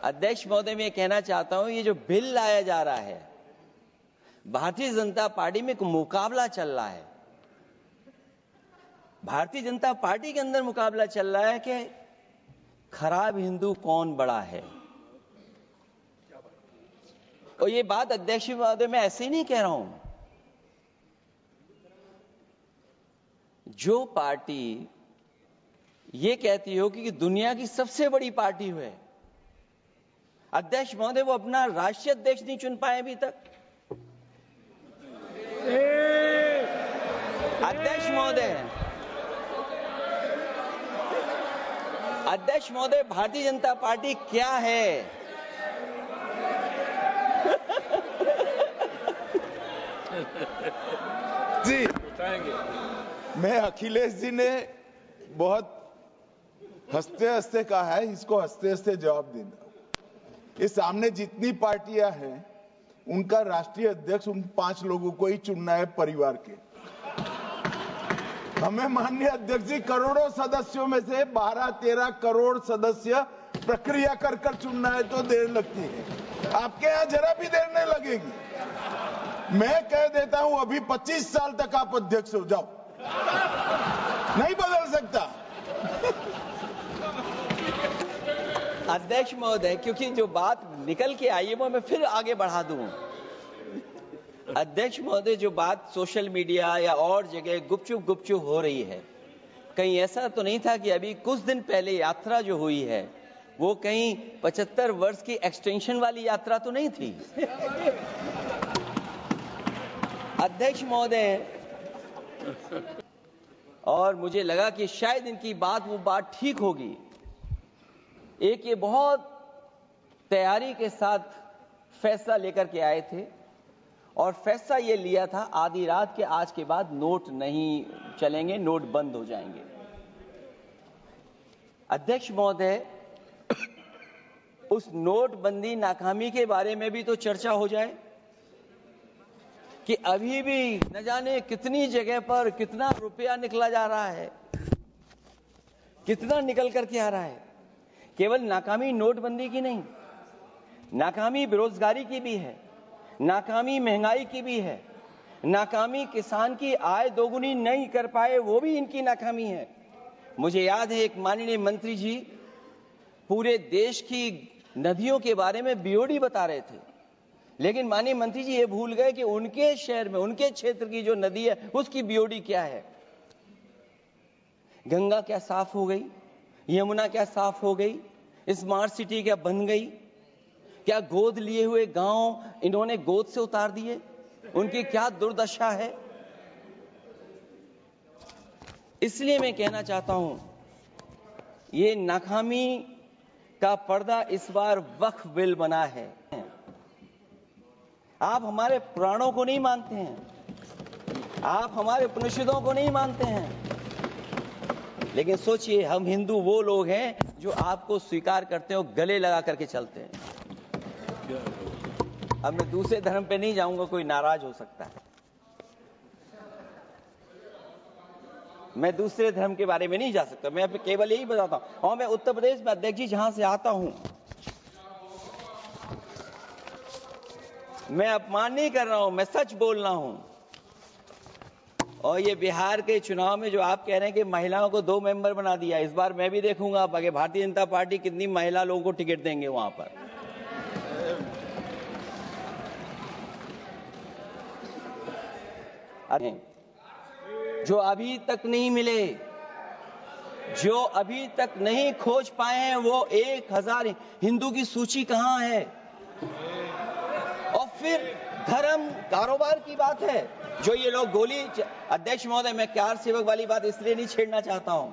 अध्यक्ष महोदय, मैं कहना चाहता हूं, ये जो बिल लाया जा रहा है, भारतीय जनता पार्टी में एक मुकाबला चल रहा है। भारतीय जनता पार्टी के अंदर मुकाबला चल रहा है कि खराब हिंदू कौन बड़ा है। और ये बात अध्यक्ष महोदय मैं ऐसे ही नहीं कह रहा हूं। जो पार्टी ये कहती हो कि दुनिया की सबसे बड़ी पार्टी है, अध्यक्ष महोदय वो अपना राष्ट्रीय अध्यक्ष नहीं चुन पाए अभी तक। अध्यक्ष महोदय भारतीय जनता पार्टी क्या है? जी मैं अखिलेश जी ने बहुत हंसते हंसते कहा है, इसको हंसते हंसते जवाब देना। इस सामने जितनी पार्टियां हैं उनका राष्ट्रीय अध्यक्ष उन 5 लोगों को ही चुनना है परिवार के। हमें माननीय अध्यक्ष जी करोड़ों सदस्यों में से 12-13 करोड़ सदस्य प्रक्रिया कर कर चुनना है तो देर लगती है। आपके यहाँ जरा भी देर नहीं लगेगी। मैं कह देता हूं अभी 25 साल तक आप अध्यक्ष हो जाओ, नहीं बदल सकता। अध्यक्ष महोदय, क्योंकि जो बात निकल के आई है वो मैं फिर आगे बढ़ा दूं। अध्यक्ष महोदय, जो बात सोशल मीडिया या और जगह गुपचुप हो रही है, कहीं ऐसा तो नहीं था कि अभी कुछ दिन पहले यात्रा जो हुई है वो कहीं 75 वर्ष की एक्सटेंशन वाली यात्रा तो नहीं थी। अध्यक्ष महोदय, और मुझे लगा कि शायद इनकी वो बात ठीक होगी। एक ये बहुत तैयारी के साथ फैसला लेकर के आए थे और फैसला ये लिया था आधी रात के आज के बाद नोट नहीं चलेंगे, नोट बंद हो जाएंगे। अध्यक्ष महोदय, उस नोटबंदी नाकामी के बारे में भी तो चर्चा हो जाए कि अभी भी न जाने कितनी जगह पर कितना रुपया निकला जा रहा है, कितना निकल करके आ रहा है। केवल नाकामी नोटबंदी की नहीं, नाकामी बेरोजगारी की भी है, नाकामी महंगाई की भी है, नाकामी किसान की आय दोगुनी नहीं कर पाए वो भी इनकी नाकामी है। मुझे याद है एक माननीय मंत्री जी पूरे देश की नदियों के बारे में बीओडी बता रहे थे, लेकिन माननीय मंत्री जी ये भूल गए कि उनके शहर में, उनके क्षेत्र की जो नदी है उसकी बीओडी क्या है। गंगा क्या साफ हो गई, यमुना क्या साफ हो गई, स्मार्ट सिटी क्या बन गई, क्या गोद लिए हुए गांव इन्होंने गोद से उतार दिए, उनकी क्या दुर्दशा है। इसलिए मैं कहना चाहता हूं, ये नाकामी का पर्दा इस बार वक्फ बिल बना है। आप हमारे पुराणों को नहीं मानते हैं, आप हमारे उपनिषदों को नहीं मानते हैं, लेकिन सोचिए हम हिंदू वो लोग हैं जो आपको स्वीकार करते हैं और गले लगा करके चलते हैं। अब मैं दूसरे धर्म पे नहीं जाऊंगा, कोई नाराज हो सकता है। मैं दूसरे धर्म के बारे में नहीं जा सकता, मैं केवल यही बताता हूं। और मैं उत्तर प्रदेश में अध्यक्ष जी जहां से आता हूं, मैं अपमान नहीं कर रहा हूं, मैं सच बोल रहा हूं। और ये बिहार के चुनाव में जो आप कह रहे हैं कि महिलाओं को 2 मेंबर बना दिया, इस बार मैं भी देखूंगा आगे भारतीय जनता पार्टी कितनी महिला लोगों को टिकट देंगे वहां पर। जो अभी तक नहीं मिले, जो अभी तक नहीं खोज पाए हैं, वो 1000 हिंदू की सूची कहां है। और फिर धर्म कारोबार की बात है, जो ये लोग गोली। अध्यक्ष महोदय, मैं कार सेवक वाली बात इसलिए नहीं छेड़ना चाहता हूं।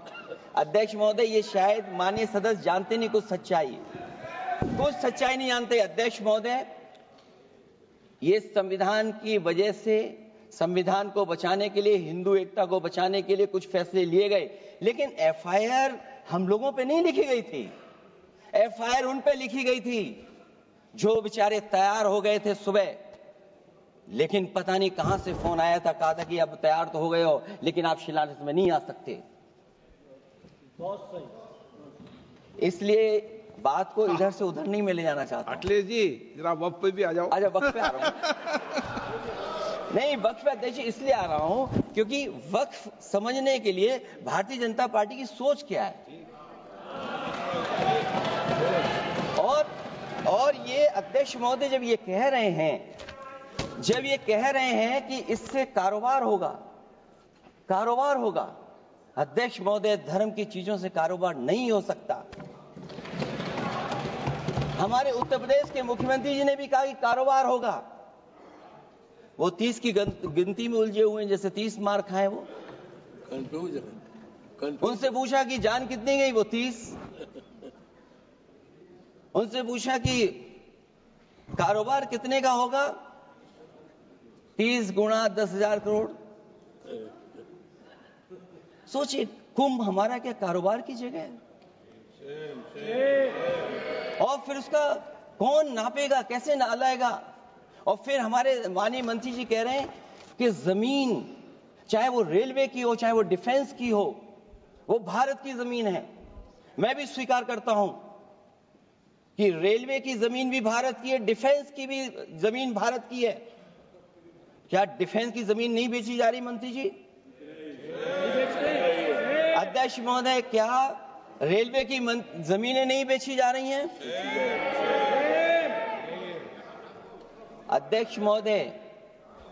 अध्यक्ष महोदय, ये शायद माननीय सदस्य जानते नहीं कुछ सच्चाई नहीं जानते। अध्यक्ष महोदय, ये संविधान की वजह से, संविधान को बचाने के लिए, हिंदू एकता को बचाने के लिए कुछ फैसले लिए गए, लेकिन एफआईआर हम लोगों पे नहीं लिखी गई थी। एफआईआर उन पे लिखी गई थी जो बेचारे तैयार हो गए थे सुबह, लेकिन पता नहीं कहां से फोन आया था, कहा था कि अब तैयार तो हो गए हो लेकिन आप शिलान्यास में नहीं आ सकते। इसलिए बात को इधर से उधर नहीं में ले जाना चाहता हूं। अखिलेश जी जरा वक्त पे भी आ जाओ। अच्छा, वक्त पे आ रहा हूं। नहीं, वक्त पे अध्यक्ष इसलिए आ रहा हूं क्योंकि वक्त समझने के लिए भारतीय जनता पार्टी की सोच क्या है। और ये अध्यक्ष महोदय जब ये कह रहे हैं कि इससे कारोबार होगा, अध्यक्ष महोदय, धर्म की चीजों से कारोबार नहीं हो सकता। हमारे उत्तर प्रदेश के मुख्यमंत्री जी ने भी कहा कि कारोबार होगा। वो 30 की गिनती में उलझे हुए हैं, जैसे 30 मार खाए वो। उनसे पूछा कि जान कितनी गई, वो 30। उनसे पूछा कि कारोबार कितने का होगा, 30 गुणा 10,000 करोड़। सोचिए, कुंभ हमारा क्या कारोबार की जगह है? और फिर उसका कौन नापेगा, कैसे नालाएगा? और फिर हमारे माननीय मंत्री जी कह रहे हैं कि जमीन, चाहे वो रेलवे की हो, चाहे वो डिफेंस की हो, वो भारत की जमीन है। मैं भी स्वीकार करता हूं कि रेलवे की जमीन भी भारत की है, डिफेंस की भी जमीन भारत की है। क्या डिफेंस की जमीन नहीं बेची जा रही मंत्री जी? अध्यक्ष महोदय, क्या रेलवे की जमीनें नहीं बेची जा रही हैं? अध्यक्ष महोदय,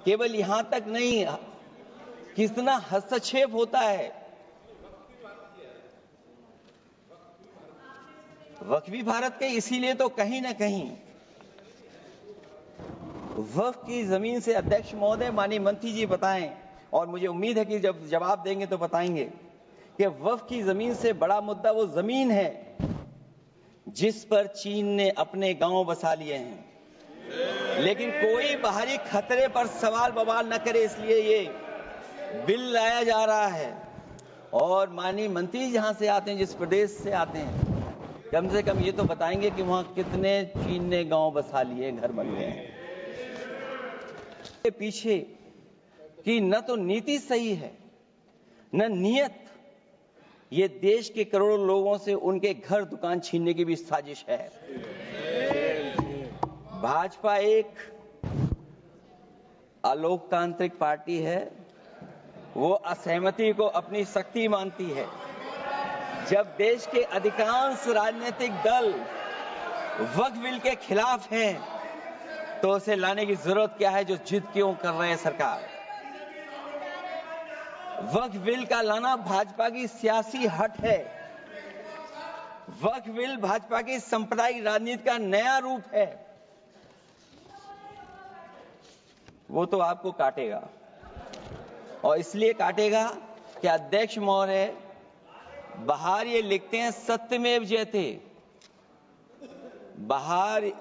केवल यहां तक नहीं, कितना हस्तक्षेप होता है। वक्फ भी भारत के, इसीलिए तो कहीं ना कहीं वक्फ की जमीन से, अध्यक्ष महोदय, माननीय मंत्री जी बताएं, और मुझे उम्मीद है कि जब जवाब देंगे तो बताएंगे कि वक्फ की जमीन से बड़ा मुद्दा वो जमीन है जिस पर चीन ने अपने गांव बसा लिए हैं। लेकिन कोई बाहरी खतरे पर सवाल बवाल न करे, इसलिए ये बिल लाया जा रहा है। और माननीय मंत्री जहां से आते हैं, जिस प्रदेश से आते हैं, कम से कम ये तो बताएंगे कि वहां कितने चीन ने गांव बसा लिए, घर बन गए हैं। पीछे कि न तो नीति सही है, न नियत। ये देश के करोड़ों लोगों से उनके घर दुकान छीनने की भी साजिश है। भाजपा एक अलोकतांत्रिक पार्टी है। वो असहमति को अपनी शक्ति मानती है। जब देश के अधिकांश राजनीतिक दल वक्फ बिल के खिलाफ हैं, तो उसे लाने की जरूरत क्या है, जो जिद क्यों कर रहे हैं सरकार? वक्फ बिल का लाना भाजपा की सियासी हट है। वक्फ बिल भाजपा की सांप्रदायिक राजनीति का नया रूप है। वो तो आपको काटेगा, और इसलिए काटेगा कि अध्यक्ष महोदय बाहर ये लिखते हैं सत्यमेव जयते, बाहर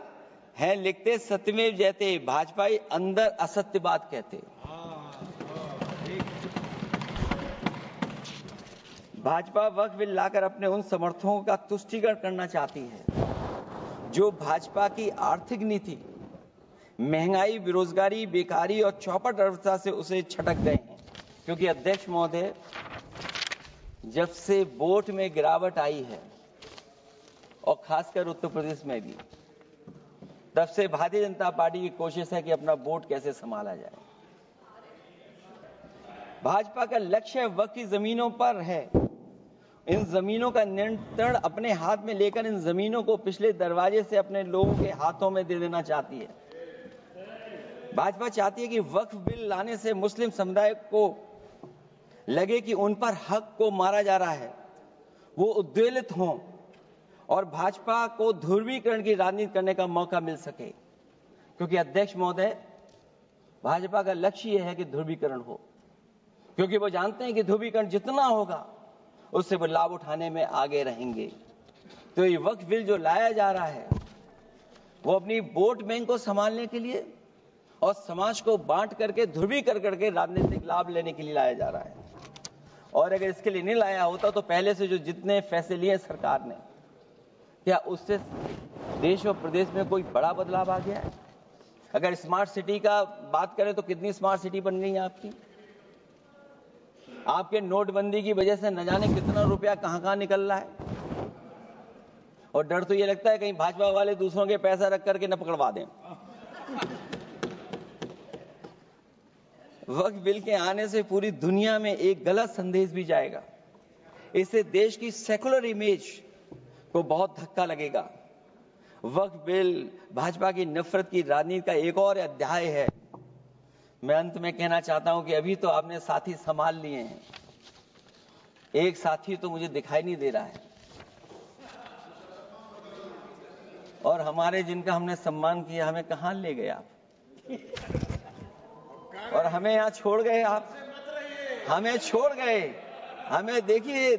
है लिखते सत्यमेव जयते, भाजपाई अंदर असत्य बात कहते। भाजपा वक्फ बिल लाकर अपने उन समर्थकों का तुष्टीकरण करना चाहती है जो भाजपा की आर्थिक नीति, महंगाई, बेरोजगारी, बेकारी और चौपट अर्थव्यवस्था से उसे छटक गए हैं। क्योंकि अध्यक्ष महोदय, जब से वोट में गिरावट आई है, और खासकर उत्तर प्रदेश में भी, तब से भारतीय जनता पार्टी की कोशिश है कि अपना वोट कैसे संभाला जाए। भाजपा का लक्ष्य वक्फ की जमीनों पर है। इन जमीनों का नियंत्रण अपने हाथ में लेकर इन जमीनों को पिछले दरवाजे से अपने लोगों के हाथों में दे देना चाहती है। भाजपा चाहती है कि वक्फ बिल लाने से मुस्लिम समुदाय को लगे कि उन पर हक को मारा जा रहा है, वो उद्वेलित हों और भाजपा को ध्रुवीकरण की राजनीति करने का मौका मिल सके। क्योंकि अध्यक्ष महोदय, भाजपा का लक्ष्य यह है कि ध्रुवीकरण हो, क्योंकि वो जानते हैं कि ध्रुवीकरण जितना होगा उससे वो लाभ उठाने में आगे रहेंगे। तो ये वक्फ बिल जो लाया जा रहा है, वो अपनी वोट बैंक को संभालने के लिए और समाज को बांट करके, ध्रुवीकरण करके राजनीतिक लाभ लेने के लिए लाया जा रहा है। और अगर इसके लिए नहीं लाया होता तो पहले से जो जितने फैसले लिए सरकार ने, क्या उससे देश और प्रदेश में कोई बड़ा बदलाव आ गया है? अगर स्मार्ट सिटी का बात करें तो कितनी स्मार्ट सिटी बन गई है आपकी? आपके नोटबंदी की वजह से न जाने कितना रुपया कहां निकल रहा है। और डर तो ये लगता है कहीं भाजपा वाले दूसरों के पैसा रख करके न पकड़वा दें। वक्फ बिल के आने से पूरी दुनिया में एक गलत संदेश भी जाएगा। इससे देश की सेकुलर इमेज को बहुत धक्का लगेगा। वक्फ बिल भाजपा की नफरत की राजनीति का एक और अध्याय है। मैं अंत में कहना चाहता हूं कि अभी तो आपने साथी संभाल लिए हैं, एक साथी तो मुझे दिखाई नहीं दे रहा है, और हमारे जिनका हमने सम्मान किया हमें कहां ले गए आप, और हमें यहां छोड़ गए आप, हमें छोड़ गए। हमें देखिए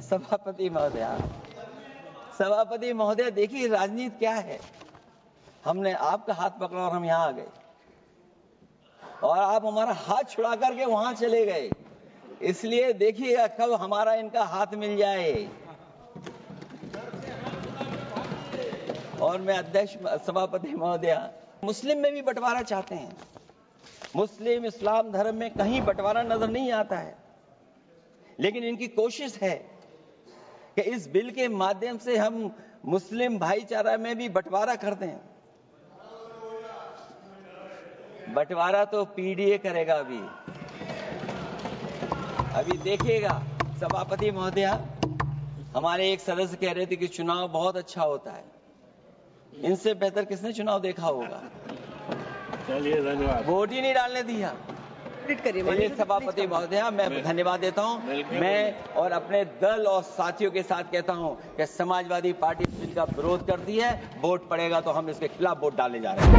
सभापति महोदय देखिए राजनीति क्या है। हमने आपका हाथ पकड़ा और हम यहां आ गए, और आप हमारा हाथ छुड़ा करके वहां चले गए। इसलिए देखिएगा कब हमारा इनका हाथ मिल जाए। और मैं अध्यक्ष सभापति महोदय, मुस्लिम में भी बंटवारा चाहते हैं। मुस्लिम इस्लाम धर्म में कहीं बंटवारा नजर नहीं आता है, लेकिन इनकी कोशिश है कि इस बिल के माध्यम से हम मुस्लिम भाईचारा में भी बंटवारा करते हैं। बंटवारा तो पीडीए करेगा। अभी देखिएगा सभापति महोदय, हमारे एक सदस्य कह रहे थे कि चुनाव बहुत अच्छा होता है। इनसे बेहतर किसने चुनाव देखा होगा। चलिए धन्यवाद। वोट ही नहीं डालने दिया। सभापति महोदय, मैं धन्यवाद देता हूं। मैं और अपने दल और साथियों के साथ कहता हूं कि समाजवादी पार्टी बिल का विरोध करती है। वोट पड़ेगा तो हम इसके खिलाफ वोट डालने जा रहे हैं।